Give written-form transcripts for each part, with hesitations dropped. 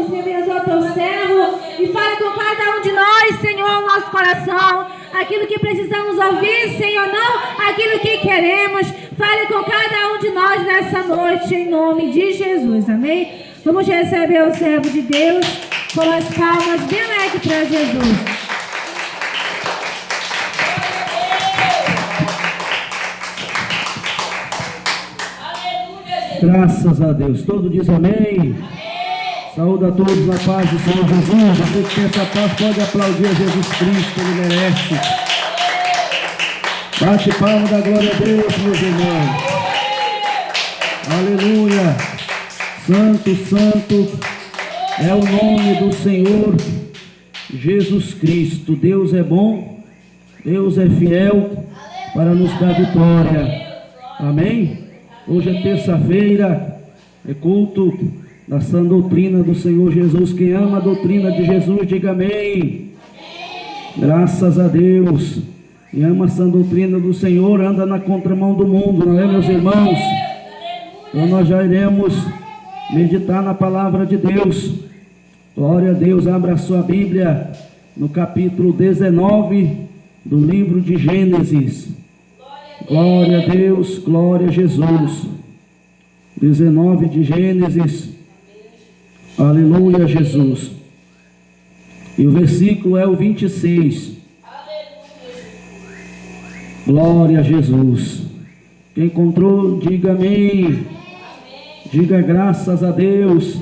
Deus, revezou teu servo e fale com cada um de nós, Senhor, no nosso coração. Aquilo que precisamos ouvir, Senhor, não aquilo que queremos. Fale com cada um de nós nessa noite, em nome de Jesus, amém? Vamos receber o servo de Deus com as palmas bem alegres para Jesus. Graças a Deus. Todo diz amém. Saúde a todos na paz do Senhor Jesus. Você que tem essa paz pode aplaudir a Jesus Cristo, Ele merece. Bate palma da glória a Deus, meus irmãos. Aleluia. Santo, santo é o nome do Senhor Jesus Cristo. Deus é bom, Deus é fiel para nos dar vitória. Amém? Hoje é terça-feira, é culto da sã doutrina do Senhor Jesus. Quem ama a doutrina de Jesus, diga amém. Graças a Deus. Quem ama a sã doutrina do Senhor anda na contramão do mundo, não é, meus irmãos? Então nós já iremos meditar na palavra de Deus. Glória a Deus. Abra a sua Bíblia no capítulo 19 do livro de Gênesis. Glória a Deus, glória a Jesus. 19 de Gênesis. Aleluia, Jesus. E o versículo é o 26. Glória a Jesus. Quem encontrou, diga amém. Diga graças a Deus.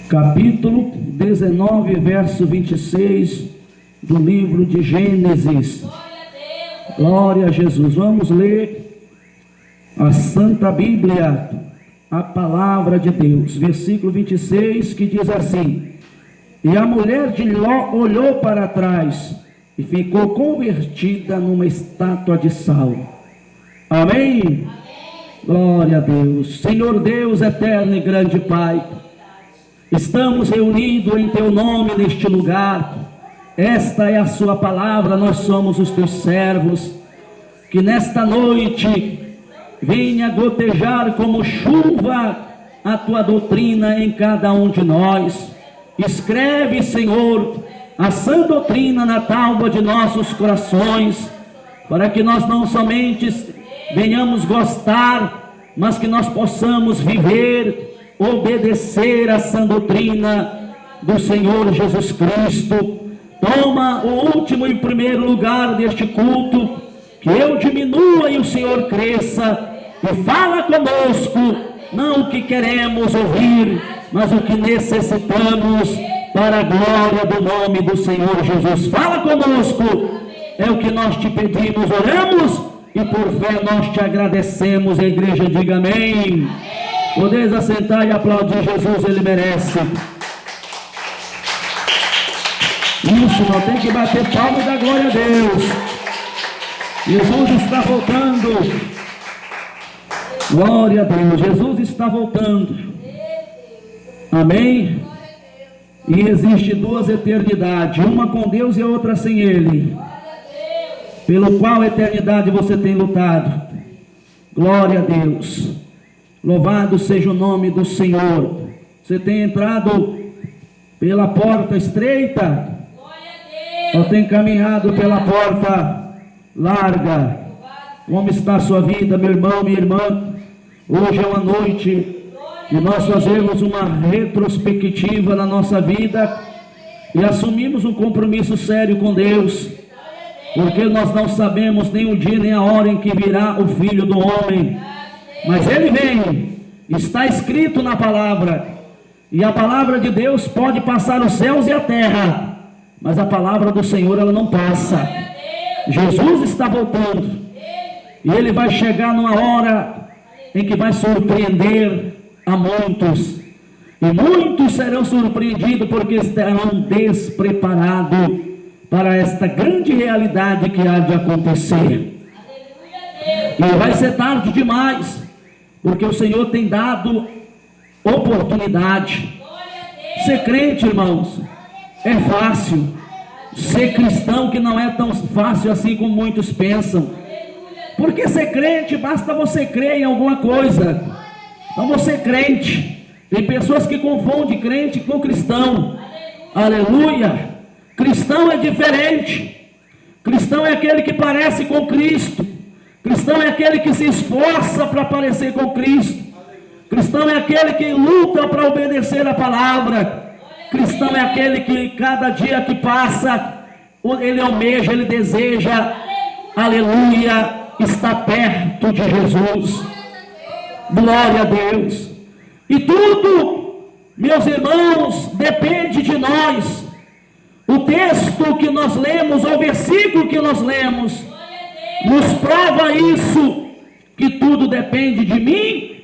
Capítulo 19, verso 26 do livro de Gênesis. Glória a Jesus. Vamos ler a Santa Bíblia, a palavra de Deus. Versículo 26, que diz assim: E a mulher de Ló olhou para trás e ficou convertida numa estátua de sal. Amém? Glória a Deus. Senhor Deus eterno e grande Pai, estamos reunidos em Teu nome neste lugar. Esta é a Sua palavra, nós somos os Teus servos. Que nesta noite venha gotejar como chuva a Tua doutrina em cada um de nós. Escreve, Senhor, a sã doutrina na tábua de nossos corações, para que nós não somente venhamos gostar, mas que nós possamos viver, obedecer a sã doutrina do Senhor Jesus Cristo. Toma o último e primeiro lugar deste culto, que eu diminua e o Senhor cresça, e fala conosco, não o que queremos ouvir, mas o que necessitamos para a glória do nome do Senhor Jesus. Fala conosco, é o que nós te pedimos, oramos e por fé nós te agradecemos. A igreja diga amém. Podeis assentar e aplaudir Jesus, Ele merece. Isso, não tem que bater palmas da glória a Deus. Jesus está voltando. Glória a Deus, Jesus está voltando. Amém? E existe duas eternidades, uma com Deus e a outra sem Ele. Pelo qual eternidade você tem lutado? Glória a Deus. Louvado seja o nome do Senhor. Você tem entrado pela porta estreita? Ou tem caminhado pela porta larga? Como está a sua vida, meu irmão, minha irmã? Hoje é uma noite que nós fazemos uma retrospectiva na nossa vida e assumimos um compromisso sério com Deus, porque nós não sabemos nem o dia nem a hora em que virá o Filho do Homem, mas Ele vem, está escrito na palavra, e a palavra de Deus pode passar os céus e a terra, mas a palavra do Senhor ela não passa. Jesus está voltando, e Ele vai chegar numa hora em que vai surpreender a muitos, e muitos serão surpreendidos porque estarão despreparados para esta grande realidade que há de acontecer. E vai ser tarde demais, porque o Senhor tem dado oportunidade. Ser crente, irmãos, é fácil. Ser cristão que não é tão fácil assim como muitos pensam. Porque ser crente basta você crer em alguma coisa. Então você crente, tem pessoas que confundem crente com cristão. Aleluia! Cristão é diferente. Cristão é aquele que parece com Cristo. Cristão é aquele que se esforça para parecer com Cristo. Cristão é aquele que luta para obedecer a palavra. Cristão é aquele que cada dia que passa, ele almeja, ele deseja, aleluia, está perto de Jesus. Glória a Deus. E tudo, meus irmãos, depende de nós. O texto que nós lemos, o versículo que nós lemos, nos prova isso, que tudo depende de mim,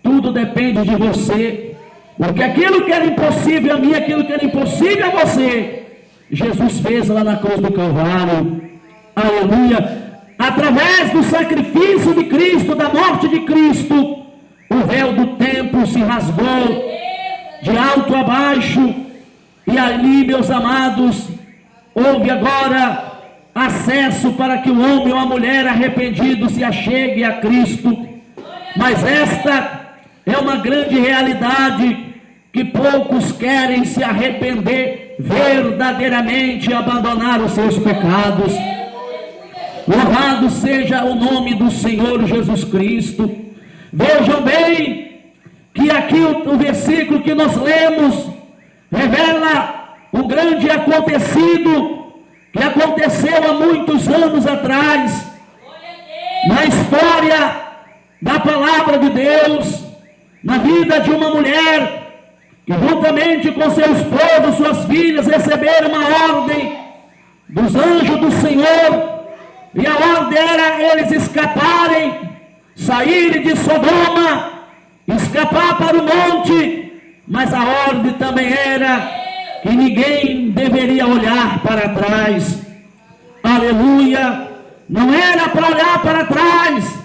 tudo depende de você. Porque aquilo que era impossível a mim, aquilo que era impossível a você, Jesus fez lá na cruz do Calvário. Aleluia. Através do sacrifício de Cristo, da morte de Cristo, o véu do templo se rasgou de alto a baixo. E ali, meus amados, houve agora acesso para que o homem ou a mulher arrependido se achegue a Cristo. Mas esta é uma grande realidade, que poucos querem se arrepender verdadeiramente e abandonar os seus pecados. Louvado seja o nome do Senhor Jesus Cristo. Vejam bem que aqui o versículo que nós lemos revela um grande acontecido que aconteceu há muitos anos atrás, na história da palavra de Deus, na vida de uma mulher que juntamente com seu esposo, suas filhas, receberam uma ordem dos anjos do Senhor, e a ordem era eles escaparem, saírem de Sodoma, escapar para o monte. Mas a ordem também era que ninguém deveria olhar para trás. Aleluia! Não era para olhar para trás,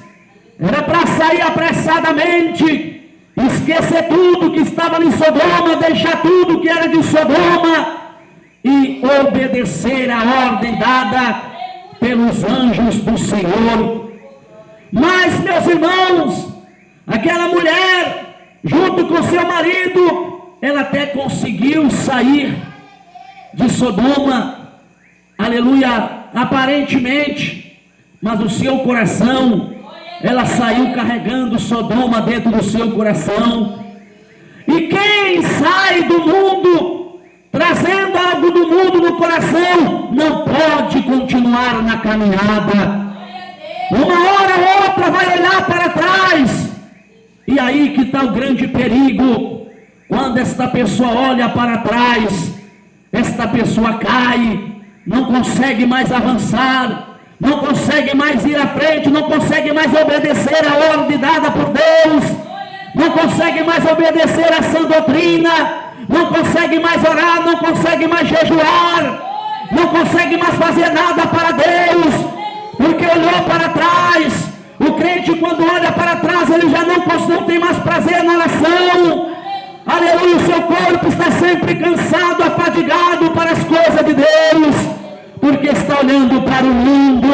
era para sair apressadamente, esquecer tudo que estava em Sodoma, deixar tudo que era de Sodoma e obedecer a ordem dada pelos anjos do Senhor. Mas, meus irmãos, aquela mulher, junto com seu marido, ela até conseguiu sair de Sodoma, aleluia, aparentemente, mas o seu coração, ela saiu carregando Sodoma dentro do seu coração. E quem sai do mundo, trazendo algo do mundo no coração, não pode continuar na caminhada. Uma hora ou outra vai olhar para trás. E aí que está o grande perigo. Quando esta pessoa olha para trás, esta pessoa cai, não consegue mais avançar, não consegue mais ir à frente, não consegue mais obedecer a ordem dada por Deus, não consegue mais obedecer a sã doutrina, não consegue mais orar, não consegue mais jejuar, não consegue mais fazer nada para Deus, porque olhou para trás. O crente, quando olha para trás, ele já não tem mais prazer na oração. Aleluia, o seu corpo está sempre cansado, afadigado para as coisas de Deus, porque está olhando para o mundo,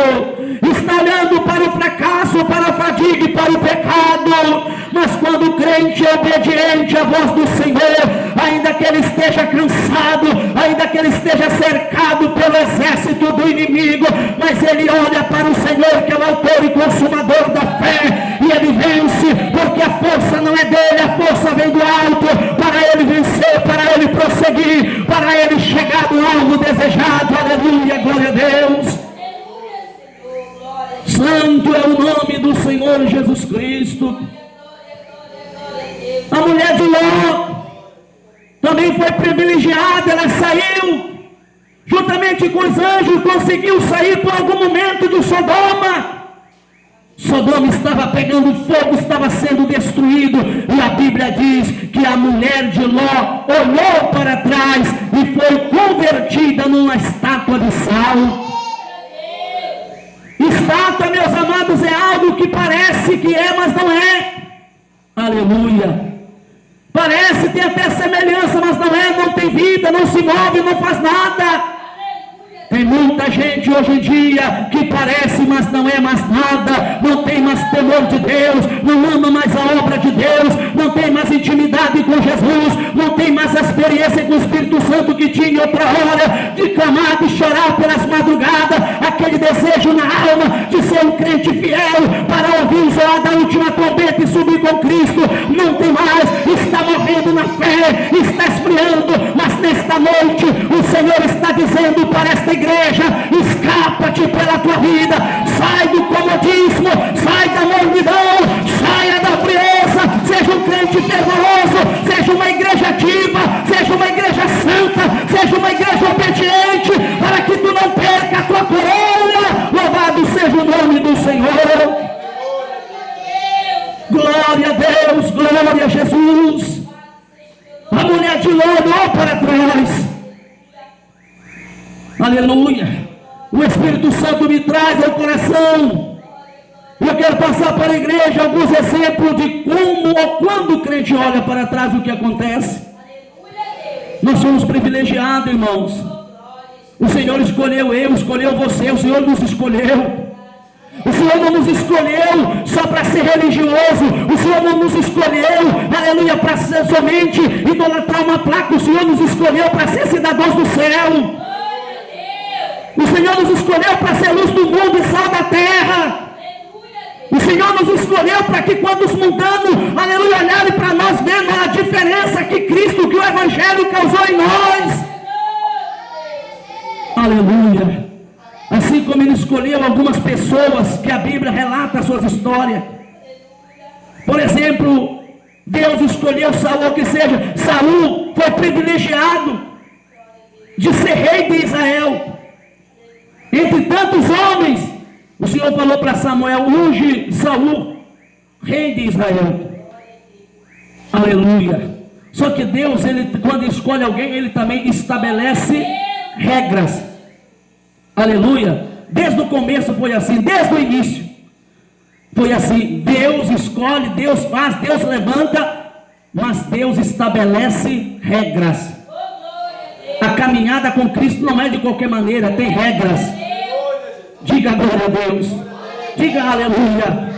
está olhando para o fracasso, para a fadiga e para o pecado. Mas quando o crente é obediente à voz do Senhor, ainda que ele esteja cansado, ainda que ele esteja cercado pelo exército do inimigo, mas ele olha para o Senhor, que é o autor e consumador da fé, e ele vence, porque a força não é dele, a força vem do alto, para ele vencer, para ele prosseguir, para ele chegar no alvo desejado. Aleluia, glória a Deus. Santo é o nome do Senhor Jesus Cristo. A mulher de Ló também foi privilegiada, ela saiu, juntamente com os anjos, conseguiu sair por algum momento de Sodoma. Sodoma estava pegando fogo, estava sendo destruído, e a Bíblia diz que a mulher de Ló olhou para trás e foi convertida numa estátua de sal. Estátua, meus amados, é algo que parece que é, mas não é. Aleluia. Parece ter até semelhança, mas não é, não tem vida, não se move, não faz nada. Tem muita gente hoje em dia que parece, mas não é mais nada, não tem mais temor de Deus, não ama mais a obra de Deus, não tem mais intimidade com Jesus, não tem mais a experiência com o Espírito Santo que tinha em outra hora, de clamar, de chorar pelas madrugadas, aquele desejo na alma de ser um crente fiel, para ouvir o zoar da última trombeta e subir com Cristo. Não tem mais, está morrendo na fé, está esfriando, mas nesta noite o Senhor está dizendo para esta igreja: escapa-te pela tua vida, sai do comodismo, sai da mornidão, saia da frieza, seja um crente fervoroso, seja uma igreja ativa, seja uma igreja santa, seja uma igreja obediente, para que tu não perca a tua coroa. Louvado seja o nome do Senhor. Glória a Deus, glória a Jesus. A mulher de Ló olhou para trás. Aleluia. O Espírito Santo me traz ao coração. Eu quero passar para a igreja alguns exemplos de como ou quando o crente olha para trás, o que acontece. Nós somos privilegiados, irmãos. O Senhor escolheu eu, escolheu você, o Senhor nos escolheu. O Senhor não nos escolheu só para ser religioso. O Senhor não nos escolheu, aleluia, para ser somente idolatrar uma placa. O Senhor nos escolheu para ser cidadãos do céu. O Senhor nos escolheu para ser luz do mundo e sal da terra. O Senhor nos escolheu para que quando os mundanos, aleluia, olharem para nós, vendo a diferença que Cristo, que o Evangelho causou em nós. Aleluia. Assim como Ele escolheu algumas pessoas que a Bíblia relata as suas histórias. Por exemplo, Deus escolheu Saul, que seja, Saul foi privilegiado de ser rei de Israel. Entre tantos homens, o Senhor falou para Samuel: unge Saul, rei de Israel. Aleluia. Só que Deus, quando escolhe alguém, Ele também estabelece regras. Aleluia. Desde o começo foi assim, desde o início foi assim. Deus escolhe, Deus faz, Deus levanta, mas Deus estabelece regras. A caminhada com Cristo não é de qualquer maneira, tem regras. Diga glória a Deus, diga aleluia.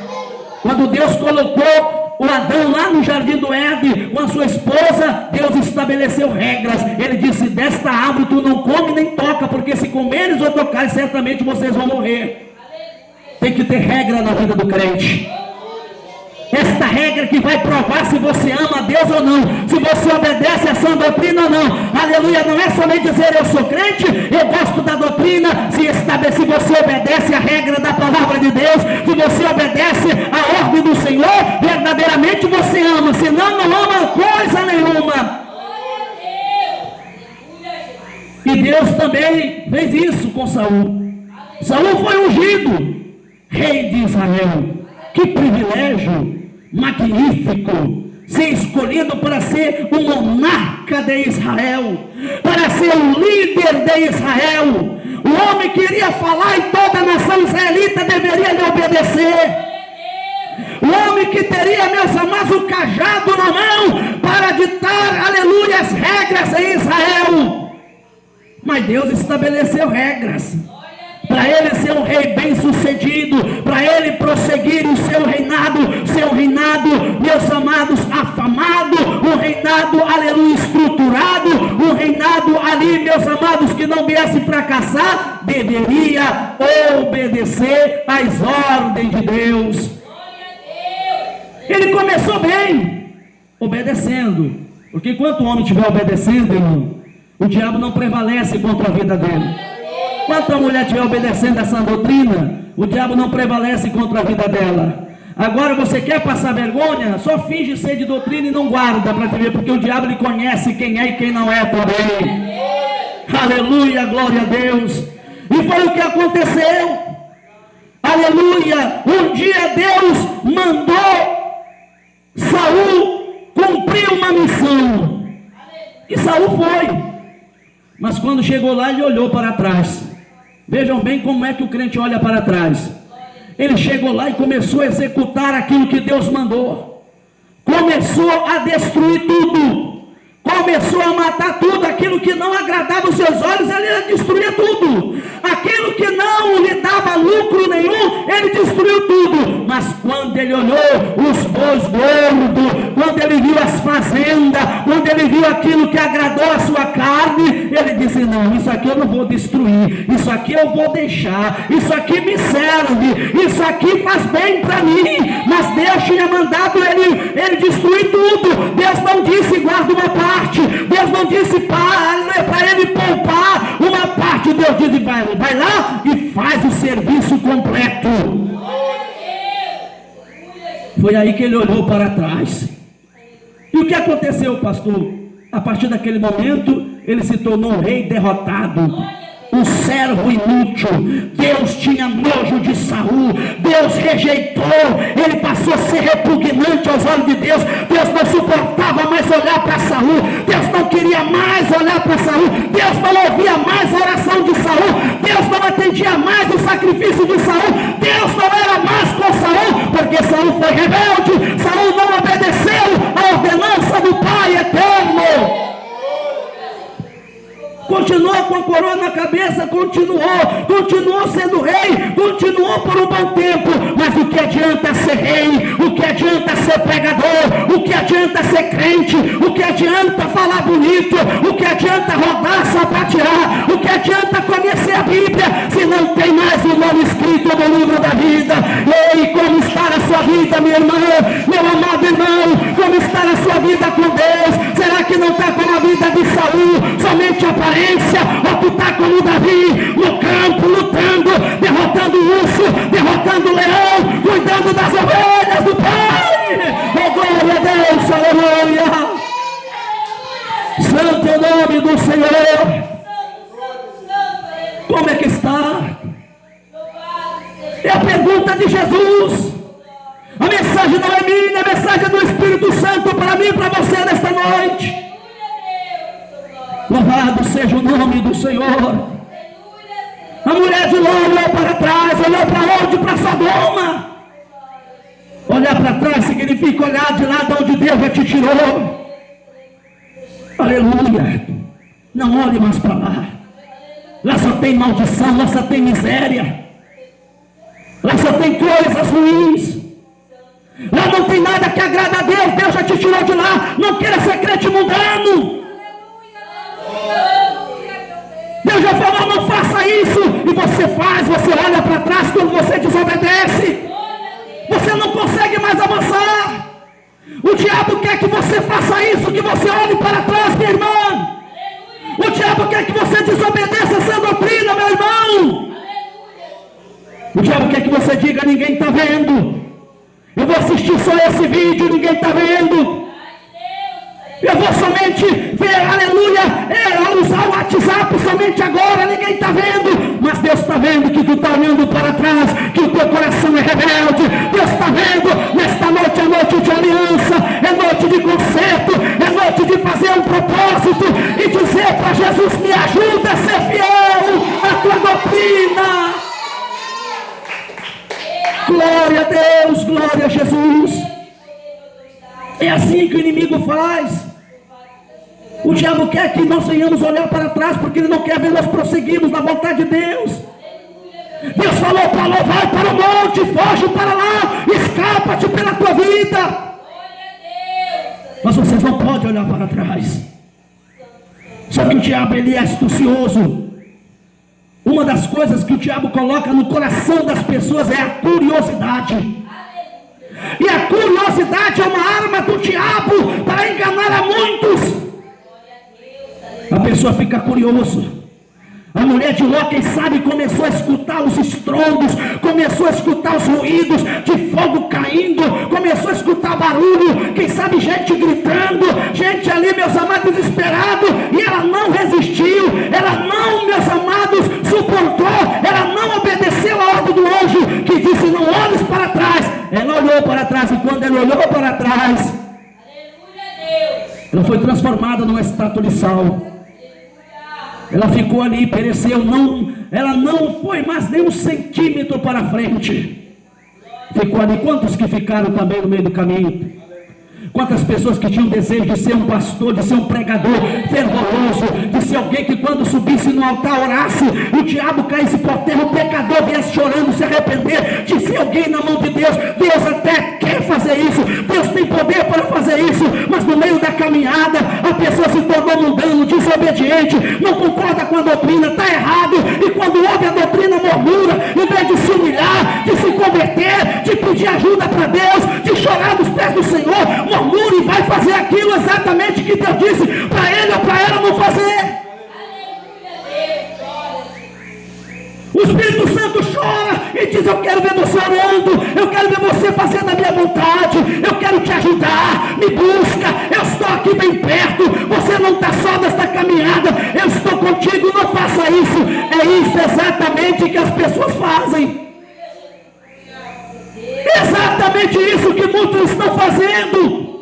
Quando Deus colocou o Adão lá no jardim do Éden com a sua esposa, Deus estabeleceu regras. Ele disse: desta árvore tu não come nem toca, porque se comeres ou tocares, certamente vocês vão morrer. Tem que ter regra na vida do crente. Esta regra que vai provar se você ama a Deus ou não, se você obedece a sua doutrina ou não. Aleluia. Não é somente dizer eu sou crente, eu gosto da doutrina. Se você obedece a regra da palavra de Deus, se você obedece a ordem do Senhor, verdadeiramente você ama. Senão não ama coisa nenhuma. E Deus também fez isso com Saul. Saul foi ungido rei de Israel. Que privilégio magnífico ser escolhido para ser o monarca de Israel, para ser o líder de Israel. O homem que iria falar e toda a nação israelita deveria lhe obedecer. O homem que teria, meus amados, o cajado na mão para ditar, aleluia, as regras em Israel. Mas Deus estabeleceu regras para ele ser um rei bem sucedido, para ele prosseguir o seu reinado, meus amados, afamado, um reinado, aleluia, estruturado, um reinado ali, meus amados, que não viesse fracassar, deveria obedecer às ordens de Deus. Ele começou bem, obedecendo, porque enquanto o homem estiver obedecendo, irmão, o diabo não prevalece contra a vida dele. Enquanto a mulher estiver obedecendo essa doutrina, o diabo não prevalece contra a vida dela. Agora você quer passar vergonha? Só finge ser de doutrina e não guarda para te ver, porque o diabo lhe conhece quem é e quem não é também. Aleluia, glória a Deus. E foi o que aconteceu. Aleluia. Um dia Deus mandou Saul cumprir uma missão. E Saul foi. Mas quando chegou lá, ele olhou para trás. Vejam bem como é que o crente olha para trás. Ele chegou lá e começou a executar aquilo que Deus mandou. Começou a destruir tudo. começou a matar tudo, aquilo que não agradava os seus olhos, ele destruía tudo. Aquilo que não lhe dava lucro nenhum, ele destruiu tudo. Mas quando ele olhou os bois gordos, quando ele viu as fazendas, quando ele viu aquilo que agradou a sua carne, ele disse: não, isso aqui eu não vou destruir, isso aqui eu vou deixar, isso aqui me serve, isso aqui faz bem para mim. Mas Deus tinha mandado ele destruir tudo. Deus não disse guarda uma parte, Deus não disse para ele poupar uma parte. Deus disse: vai lá e faz o serviço completo. Foi aí que ele olhou para trás. E o que aconteceu, pastor? A partir daquele momento, ele se tornou um rei derrotado, um servo inútil. Deus tinha nojo de Saul, Deus rejeitou, ele passou a ser repugnante aos olhos de Deus. Deus não suportava mais olhar para Saul, Deus não queria mais olhar para Saul, Deus não ouvia mais a oração de Saul, Deus não atendia mais o sacrifício de Saul, Deus não era mais com Saul, porque Saul foi rebelde, Saul não obedeceu a ordenança do Pai eterno. Continuou com a coroa na cabeça, continuou sendo rei, continuou por um bom tempo. Mas o que adianta ser rei? O que adianta ser pregador? O que adianta ser crente? O que adianta falar bonito? O que adianta rodar, sapatear? O que adianta conhecer a Bíblia se não tem mais o nome escrito no livro da vida? Ei, como está a sua vida, minha irmã, meu amado irmão? Como está a sua vida com Deus? Será que não está com a vida de Saul, somente aparência? Ou tu está como Davi, no campo, lutando, derrotando o urso, derrotando o leão, cuidando das ovelhas do Pai? Oh, glória a Deus, aleluia! Santo é o nome do Senhor. Como é que está? É a pergunta de Jesus. A mensagem não é minha, a mensagem é do Espírito Santo para mim e para você nesta noite. Louvado seja o nome do Senhor. A mulher de Ló olhou para trás, olhou para onde? Para Sodoma. Olhar para trás significa olhar de lá de onde Deus já te tirou. Aleluia. Não olhe mais para lá. Lá só tem maldição, lá só tem miséria, lá só tem coisas ruins. Lá não tem nada que agrada a Deus. Deus já te tirou de lá. Não queira ser crente mundano. Deus já falou: não faça isso, e você faz. Você olha para trás quando você desobedece. Você não consegue mais avançar. O diabo quer que você faça isso, que você olhe para trás, minha irmã. O diabo quer que você desobedeça essa doutrina, meu irmão. O diabo quer que você diga: ninguém está vendo, eu vou assistir só esse vídeo, ninguém está vendo. Eu vou somente ver, aleluia, usar o WhatsApp somente agora, ninguém está vendo. Mas Deus está vendo que tu está olhando para trás, que o teu coração é rebelde. Deus está vendo, nesta noite é noite de aliança, é noite de conserto, é noite de fazer um propósito e dizer para Jesus: me ajuda a ser fiel à tua doutrina. Glória a Deus, glória a Jesus. É assim que o inimigo faz. O diabo quer que nós venhamos olhar para trás, porque ele não quer ver nós prosseguirmos na vontade de Deus. Deus falou para Ló: vai para o monte, foge para lá, escapa-te pela tua vida. Mas vocês não podem olhar para trás. Só que o diabo, ele é astucioso. Uma das coisas que o diabo coloca no coração das pessoas é a curiosidade. E a curiosidade é uma arma do diabo para enganar a muitos. A pessoa fica curiosa. A mulher de Ló, quem sabe, começou a escutar os estrondos, começou a escutar os ruídos de fogo caindo, começou a escutar barulho, quem sabe gente gritando, gente ali, meus amados, desesperado, e ela não resistiu, ela não, meus amados, suportou, ela não obedeceu a ordem do anjo, que disse: não olhes para trás. Ela olhou para trás, e quando ela olhou para trás, ela foi transformada numa estátua de sal. Ela ficou ali, pereceu, ela não foi mais nem 1 centímetro para frente. Ficou ali. Quantos que ficaram também no meio do caminho? Quantas pessoas que tinham desejo de ser um pastor, de ser um pregador fervoroso, de ser alguém que quando subisse no altar orasse, o diabo caísse por terra, o pecador viesse chorando, se arrepender, de ser alguém na mão de Deus. Deus até quer fazer isso, Deus tem poder para fazer isso, mas no meio da caminhada, a pessoa se tornou mundano, desobediente, não concorda com a doutrina, está errado, e quando ouve a doutrina murmura, em vez de se humilhar, de se converter, de pedir ajuda para Deus, de chorar nos pés do Senhor, murmura e vai fazer aquilo exatamente que Deus disse para ele ou para ela não fazer. O Espírito Santo chora e diz: eu quero ver você orando, eu quero ver você fazendo a minha vontade, eu quero te ajudar, me busca, eu estou aqui bem perto, você não está só nesta caminhada, eu estou contigo, não faça isso. É isso exatamente que as pessoas fazem. Exatamente isso que muitos estão fazendo.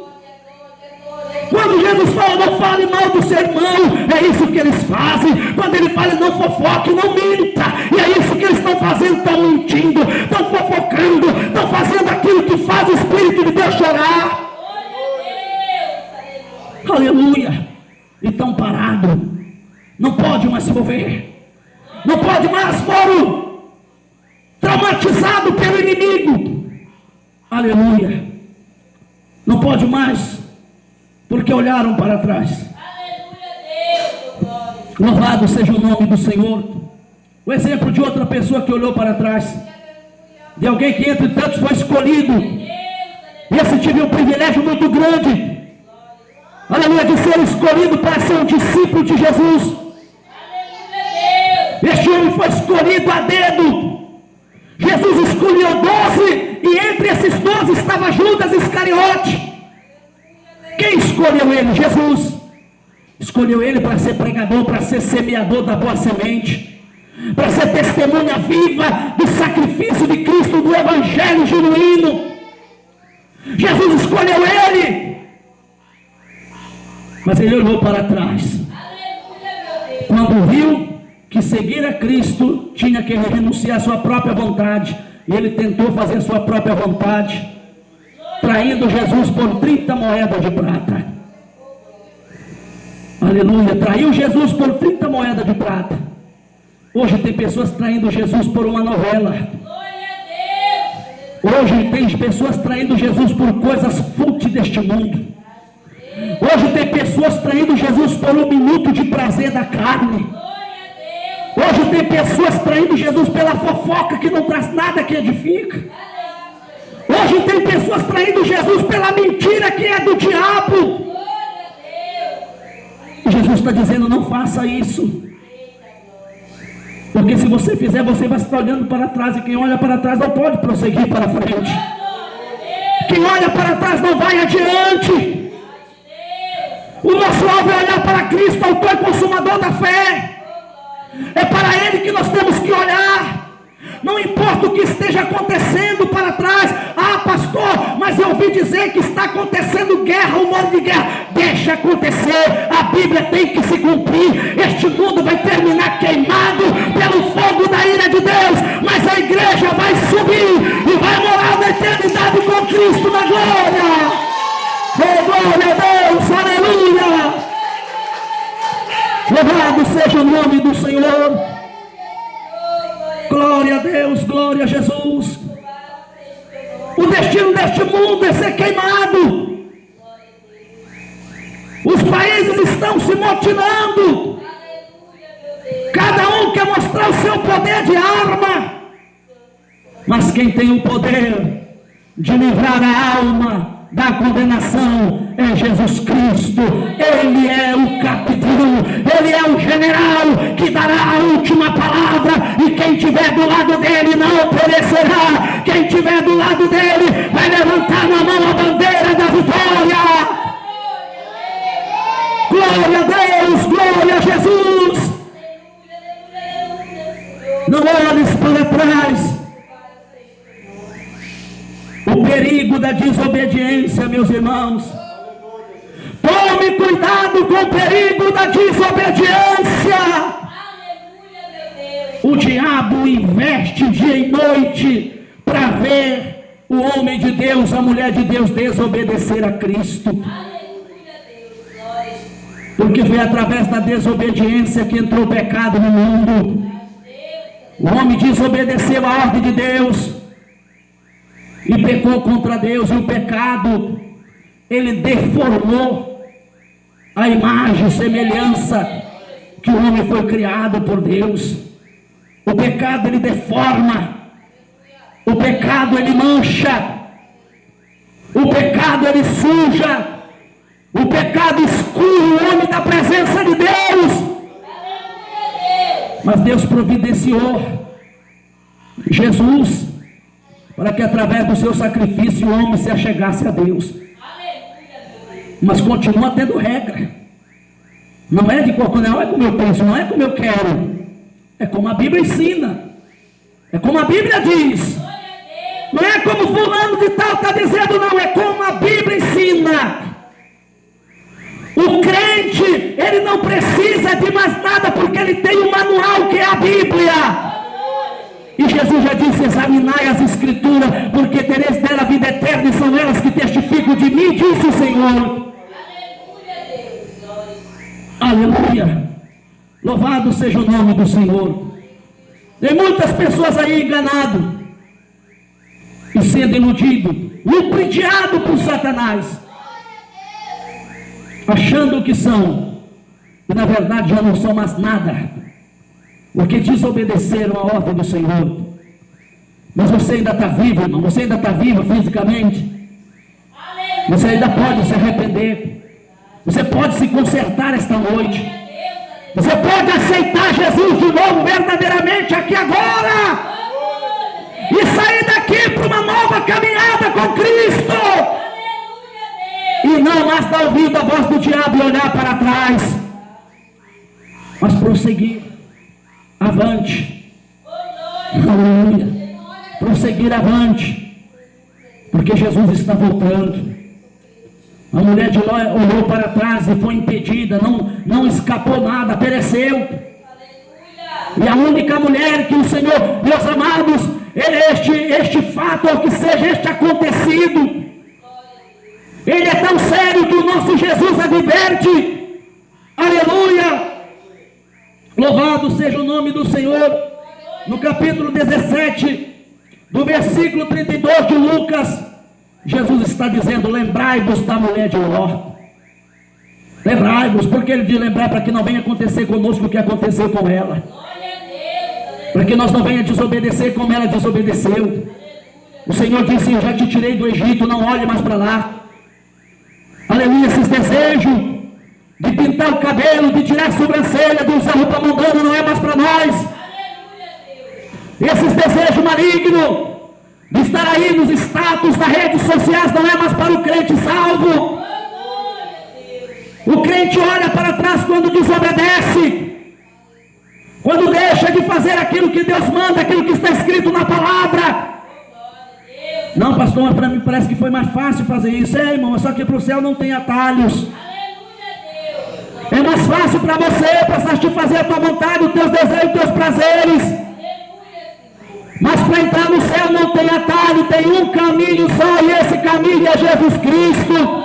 Quando Jesus fala, não fale mal do seu irmão, é isso que eles fazem. Quando ele fala, não fofoque, não minta, e é isso que eles estão fazendo, estão mentindo, estão fofocando, estão fazendo aquilo que faz o Espírito de Deus chorar. Aleluia. E estão parados, não pode mais se mover, não pode mais, foram traumatizados pelo inimigo. Aleluia. Não pode mais, porque olharam para trás. Louvado seja o nome do Senhor. O exemplo de outra pessoa que olhou para trás, de alguém que entre tantos foi escolhido, e esse tive um privilégio muito grande, aleluia, de ser escolhido para ser um discípulo de Jesus. Este homem foi escolhido a dedo. Jesus escolheu 12, e entre esses 12 estava Judas Iscariote. Quem escolheu ele? Jesus. Escolheu ele para ser pregador, para ser semeador da boa semente, para ser testemunha viva do sacrifício de Cristo, do evangelho genuíno. Jesus escolheu ele, mas ele olhou para trás. Quando viu que seguir a Cristo tinha que renunciar à sua própria vontade, e ele tentou fazer a sua própria vontade, traindo Jesus por 30 moedas de prata. Aleluia, traiu Jesus por 30 moedas de prata. Hoje tem pessoas traindo Jesus por uma novela. Hoje tem pessoas traindo Jesus por coisas fúteis deste mundo. Hoje tem pessoas traindo Jesus por um minuto de prazer da carne. Hoje tem pessoas traindo Jesus pela fofoca que não traz nada que edifica. Hoje tem pessoas traindo Jesus pela mentira que é do diabo. Jesus está dizendo: não faça isso, porque se você fizer, você vai estar olhando para trás, e quem olha para trás não pode prosseguir para frente. Quem olha para trás não vai adiante. O nosso alvo é olhar para Cristo, autor e consumador da fé. É para Ele que nós temos que olhar. Não importa o que esteja acontecendo para trás. Ah, pastor, mas eu ouvi dizer que está acontecendo guerra, rumor de guerra. Deixa acontecer, a Bíblia tem que se cumprir. Este mundo vai terminar queimado pelo fogo da ira de Deus, mas a igreja vai subir e vai morar na eternidade com Cristo na glória. Oh, glória a Deus, aleluia. Louvado seja o nome do Senhor. Glória a Deus, glória a Jesus. O destino deste mundo é ser queimado. Os países estão se motinando. Cada um quer mostrar o seu poder de arma. Mas quem tem o poder de livrar a alma da condenação é Jesus Cristo. Ele é o capitão, Ele é o general que dará a última palavra, e quem estiver do lado dele não perecerá. Quem estiver do lado dele vai levantar na mão a bandeira da vitória. Glória a Deus, glória a Jesus. Não olhes para trás. O perigo da desobediência, meus irmãos. Tome cuidado com o perigo da desobediência. O diabo investe dia e noite para ver o homem de Deus, a mulher de Deus desobedecer a Cristo. Porque foi através da desobediência que entrou o pecado no mundo. O homem desobedeceu a ordem de Deus e pecou contra Deus. E o pecado, ele deformou a imagem e semelhança que o homem foi criado por Deus. O pecado, ele deforma. O pecado, ele mancha. O pecado, ele suja. O pecado exclui o homem da presença de Deus. Mas Deus providenciou Jesus para que através do seu sacrifício o homem se achegasse a Deus. Mas continua tendo regra. Não é de qualquer, não é como eu penso, não é como eu quero. É como a Bíblia ensina. É como a Bíblia diz. Não é como fulano de tal está dizendo, não. É como a Bíblia ensina. O crente, ele não precisa de mais nada, porque ele tem um manual que é a Bíblia. E Jesus já disse: examinai as Escrituras, porque tereis dela a vida eterna, e são elas que testificam de mim, disse o Senhor. Aleluia. Louvado seja o nome do Senhor. Tem muitas pessoas aí enganadas e sendo iludido, ludibriado por Satanás, achando que são, e na verdade já não são mais nada, porque desobedeceram a ordem do Senhor. Mas você ainda está vivo, irmão. Você ainda está vivo fisicamente. Você ainda pode se arrepender. Você pode se consertar esta noite. Você pode aceitar Jesus de novo, verdadeiramente, aqui agora, e sair daqui para uma nova caminhada com Cristo. E não mais dar ouvido à voz do diabo e olhar para trás, mas prosseguir avante. Aleluia. Prosseguir avante, porque Jesus está voltando. A mulher de Ló olhou para trás e foi impedida, não escapou nada, pereceu. E a única mulher que o Senhor, meus amados, este fato, ou que seja este acontecido, ele é tão sério que o nosso Jesus adverte. Aleluia. Louvado seja o nome do Senhor. No capítulo 17, do versículo 32 de Lucas, Jesus está dizendo: lembrai-vos da mulher de Ló. Lembrai-vos, porque ele diz lembrar, para que não venha acontecer conosco o que aconteceu com ela, para que nós não venha desobedecer como ela desobedeceu. O Senhor disse: eu já te tirei do Egito, não olhe mais para lá. Aleluia. Esses desejos de pintar o cabelo, de tirar a sobrancelha, de usar roupa mundana, não é mais para nós. Esses desejos malignos de estar aí nos status das redes sociais não é mais para o crente salvo. O crente olha para trás quando desobedece, quando deixa de fazer aquilo que Deus manda, aquilo que está escrito na palavra. Não, pastor, mas para mim parece que foi mais fácil fazer isso. É, irmão, só que para o céu não tem atalhos. É mais fácil para você, para te fazer a tua vontade, os teus desejos, os teus prazeres. Mas para entrar no céu não tem atalho, tem um caminho só, e esse caminho é Jesus Cristo.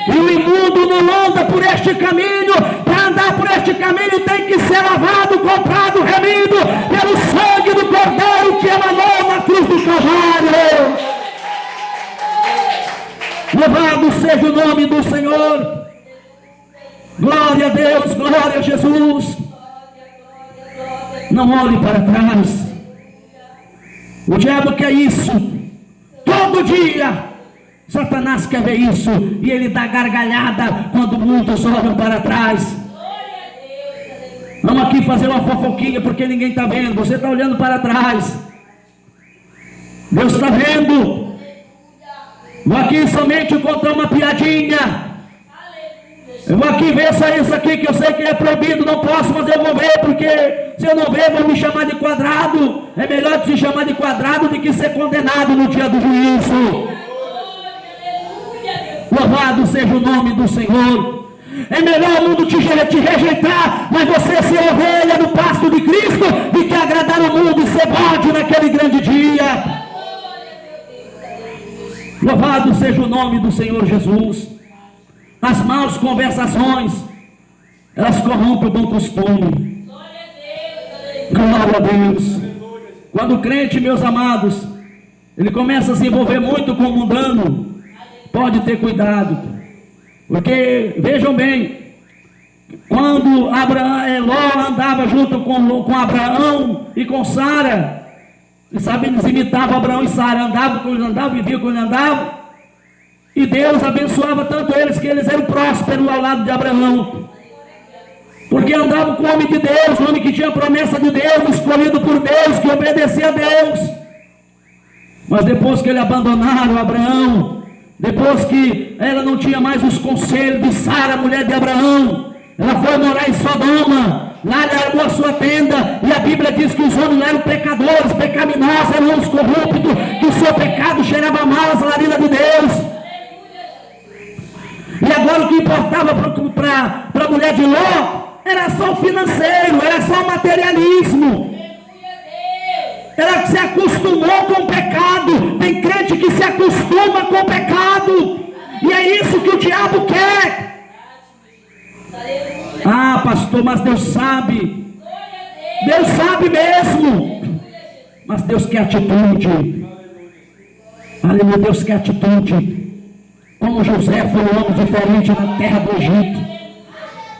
E o imundo não anda por este caminho. Para andar por este caminho tem que ser lavado, comprado, remido pelo sangue do Cordeiro que emanou na cruz do Calvário. Louvado seja o nome do Senhor. Glória a Deus, glória a Jesus. Não olhe para trás. O diabo quer isso. Todo dia Satanás quer ver isso. E ele dá gargalhada quando muitos olham para trás. Vamos aqui fazer uma fofoquinha porque ninguém está vendo. Você está olhando para trás. Deus está vendo. Vou aqui somente contar uma piadinha. Eu vou aqui ver só isso aqui que eu sei que é proibido, não posso, mas eu vou ver, porque se eu não ver vão me chamar de quadrado. É melhor te chamar de quadrado do que ser condenado no dia do juízo. Louvado seja o nome do Senhor. É melhor o mundo te rejeitar, mas você ser ovelha no pasto de Cristo, do que agradar o mundo e ser bode naquele grande dia. Louvado seja o nome do Senhor Jesus. As más conversações, elas corrompem o bom costume. Glória a Deus. Quando o crente, meus amados, ele começa a se envolver muito com o mundano, pode ter cuidado, porque vejam bem, quando Ló andava junto com Abraão e com Sara, e sabe, eles imitavam Abraão e Sara, andavam com ele andava, viviam com ele andava, e Deus abençoava tanto eles que eles eram prósperos ao lado de Abraão, porque andavam com o homem de Deus, o homem que tinha a promessa de Deus, escolhido por Deus, que obedecia a Deus. Mas depois que ele abandonaram Abraão, depois que ela não tinha mais os conselhos de Sara, mulher de Abraão, ela foi morar em Sodoma. Lá ela armou a sua tenda, e a Bíblia diz que os homens eram pecadores, pecaminosos, eram homens corruptos, que o seu pecado cheirava mal às narinas de Deus. E agora o que importava para a mulher de Ló era só o financeiro, era só o materialismo. Ela se acostumou com o pecado. Tem crente que se acostuma com o pecado, e é isso que o diabo quer. Ah, pastor, mas Deus sabe mesmo, mas Deus quer atitude. Aleluia, Deus quer atitude. Como José foi um homem diferente na terra do Egito,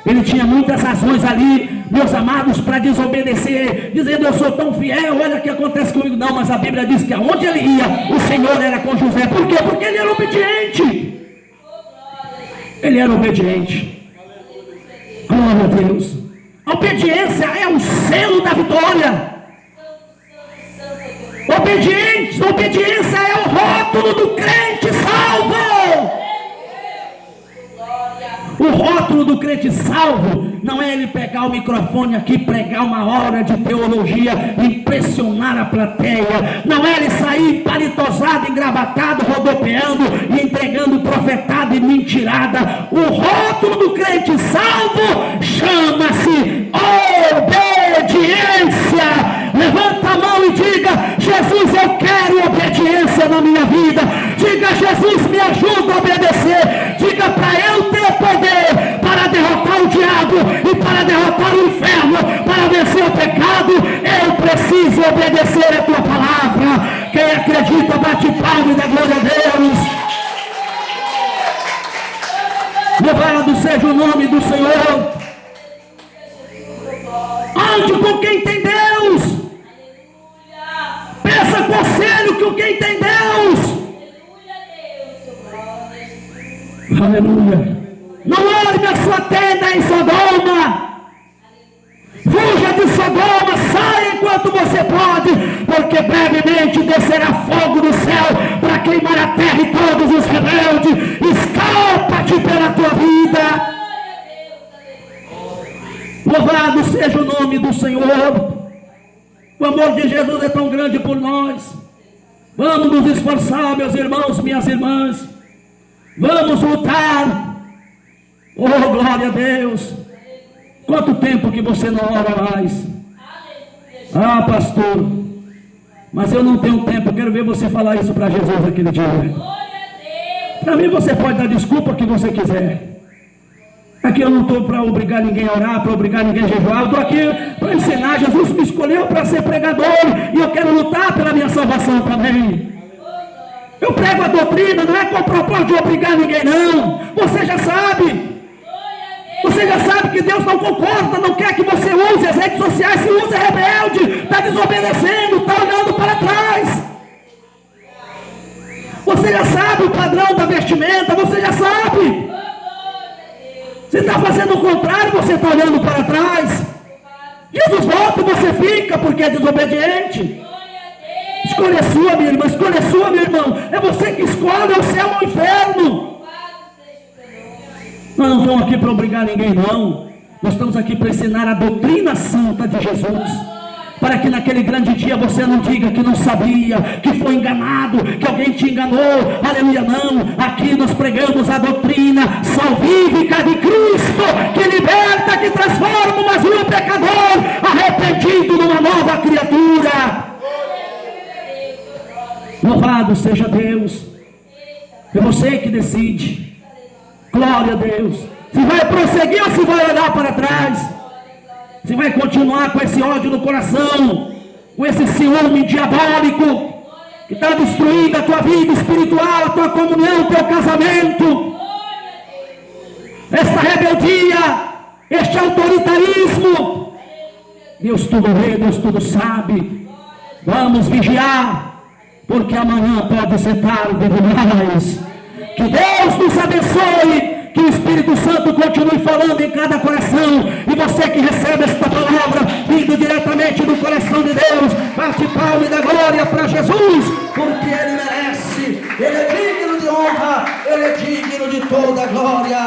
ele tinha muitas razões ali, meus amados, para desobedecer, dizendo: eu sou tão fiel, olha o que acontece comigo. Não, mas a Bíblia diz que aonde ele ia, o Senhor era com José. Por quê? Porque ele era obediente. Ele era obediente. Glória a Deus. A obediência é o selo da vitória. Obediência é o rótulo do crente salvo. O rótulo do crente salvo não é ele pegar o microfone aqui, pregar uma hora de teologia, impressionar a plateia. Não é ele sair paletosado, engravatado, rodopiando e entregando profetada e mentirada. O rótulo do crente salvo chama-se obediência. Levanta a mão e diga: Jesus, eu quero obediência na minha vida. Diga: Jesus, me ajuda a obedecer. Diga: para eu ter poder para derrotar o diabo e para derrotar o inferno, para vencer o pecado, eu preciso obedecer a tua palavra. Quem acredita, bate palma e dá glória a Deus. Louvado seja o nome do Senhor. Ande com quem tem Deus. Peça conselho com quem tem Deus. Aleluia. Não arme a sua tenda em Sodoma. Fuja de Sodoma, saia enquanto você pode, porque brevemente descerá fogo do céu para queimar a terra e todos os rebeldes. Escapa-te pela tua vida. Louvado seja o nome do Senhor. O amor de Jesus é tão grande por nós. Vamos nos esforçar, meus irmãos, minhas irmãs. Vamos lutar. Oh, glória a Deus. Quanto tempo que você não ora mais? Ah, pastor, mas eu não tenho tempo. Eu quero ver você falar isso para Jesus naquele dia. Para mim você pode dar desculpa que você quiser. Aqui eu não estou para obrigar ninguém a orar, para obrigar ninguém a jejuar. Eu estou aqui para ensinar. Jesus me escolheu para ser pregador, e eu quero lutar pela minha salvação também. Eu prego a doutrina, não é com o propósito de obrigar ninguém, não. Você já sabe. Você já sabe que Deus não concorda, não quer que você use as redes sociais. Se usa, é rebelde, está desobedecendo, está olhando para trás. Você já sabe o padrão da vestimenta, você já sabe. Você está fazendo o contrário, você está olhando para trás. Jesus volta e você fica porque é desobediente. Escolha sua, minha irmã, escolha sua, meu irmão. É você que escolhe o céu ou o inferno. Nós não estamos aqui para obrigar ninguém, não. Nós estamos aqui para ensinar a doutrina santa de Jesus, para que naquele grande dia você não diga que não sabia, que foi enganado, que alguém te enganou. Aleluia, não. Aqui nós pregamos a doutrina salvífica de Cristo, que liberta, que transforma o vazio pecador arrependido numa nova criatura. Louvado seja Deus. É você que decide. Glória a Deus. Se vai prosseguir ou se vai olhar para trás. Se vai continuar com esse ódio no coração, com esse ciúme diabólico que está destruindo a tua vida espiritual, a tua comunhão, o teu casamento. Essa rebeldia, este autoritarismo. Deus tudo vê, Deus tudo sabe. Vamos vigiar, porque amanhã pode ser tarde demais. Que Deus nos abençoe. Que o Espírito Santo continue falando em cada coração. E você que recebe esta palavra, vindo diretamente do coração de Deus, bate palma e dá glória para Jesus, porque Ele merece. Ele é digno de honra, Ele é digno de toda glória.